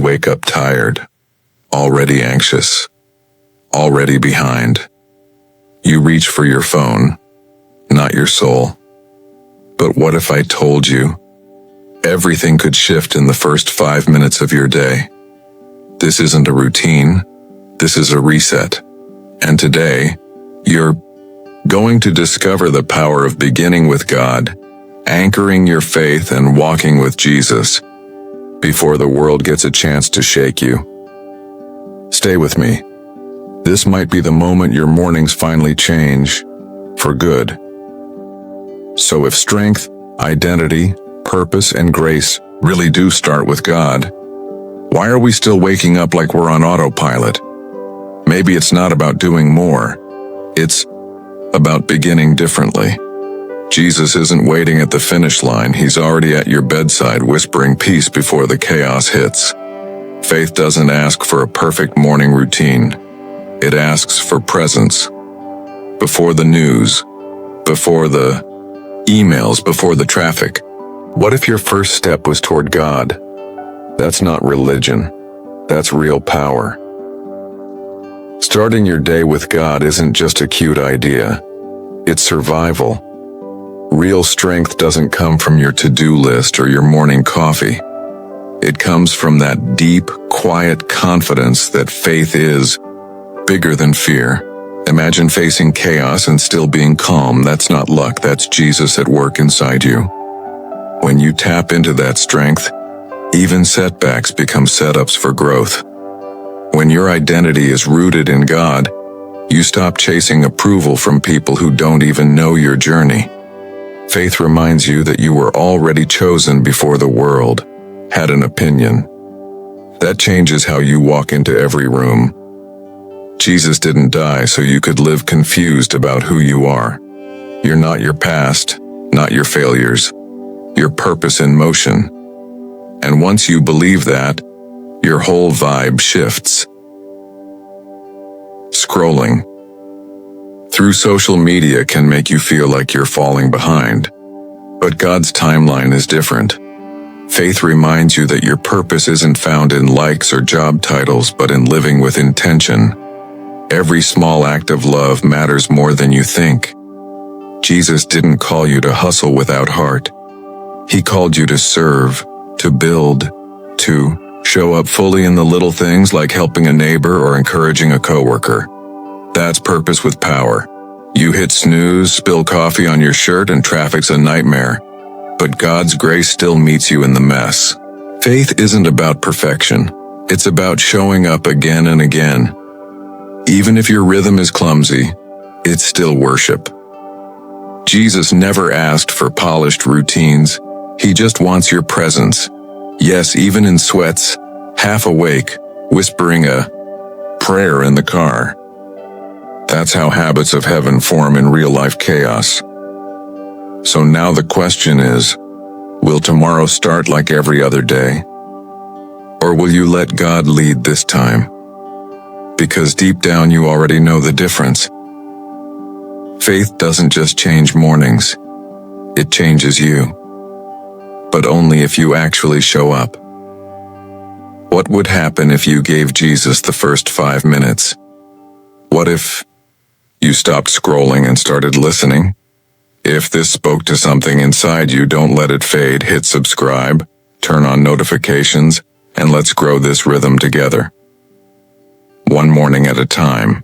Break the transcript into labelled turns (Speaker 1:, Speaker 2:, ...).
Speaker 1: wake up tired, already anxious, already behind. You reach for your phone, not your soul. But what if I told you everything could shift in the first 5 minutes of your day? This isn't a routine, this is a reset. And today, you're going to discover the power of beginning with God, anchoring your faith and walking with Jesus before the world gets a chance to shake you. Stay with me. This might be the moment your mornings finally change for good. So if strength, identity, purpose, and grace really do start with God, why are we still waking up like we're on autopilot? Maybe it's not about doing more. It's about beginning differently. Jesus isn't waiting at the finish line. He's already at your bedside whispering peace before the chaos hits. Faith doesn't ask for a perfect morning routine. It asks for presence. Before the news, before the emails, before the traffic. What if your first step was toward God? That's not religion. That's real power. Starting your day with God isn't just a cute idea. It's survival. Real strength doesn't come from your to-do list or your morning coffee. It comes from that deep, quiet confidence that faith is bigger than fear. Imagine facing chaos and still being calm. That's not luck, that's Jesus at work inside you. When you tap into that strength, even setbacks become setups for growth. When your identity is rooted in God, you stop chasing approval from people who don't even know your journey. Faith reminds you that you were already chosen before the world had an opinion. That changes how you walk into every room. Jesus didn't die so you could live confused about who you are. You're not your past, not your failures, your purpose in motion. And once you believe that, your whole vibe shifts. Scrolling through social media can make you feel like you're falling behind. But God's timeline is different. Faith reminds you that your purpose isn't found in likes or job titles, but in living with intention. Every small act of love matters more than you think. Jesus didn't call you to hustle without heart. He called you to serve, to build, to show up fully in the little things like helping a neighbor or encouraging a coworker. That's purpose with power. You hit snooze, spill coffee on your shirt, and traffic's a nightmare. But God's grace still meets you in the mess. Faith isn't about perfection. It's about showing up again and again. Even if your rhythm is clumsy, it's still worship. Jesus never asked for polished routines. He just wants your presence. Yes, even in sweats, half awake, whispering a prayer in the car. That's how habits of heaven form in real-life chaos. So now the question is, will tomorrow start like every other day? Or will you let God lead this time? Because deep down you already know the difference. Faith doesn't just change mornings, it changes you. But only if you actually show up. What would happen if you gave Jesus the first 5 minutes? What if you stopped scrolling and started listening? If this spoke to something inside you, don't let it fade. Hit subscribe, turn on notifications, and let's grow this rhythm together. One morning at a time.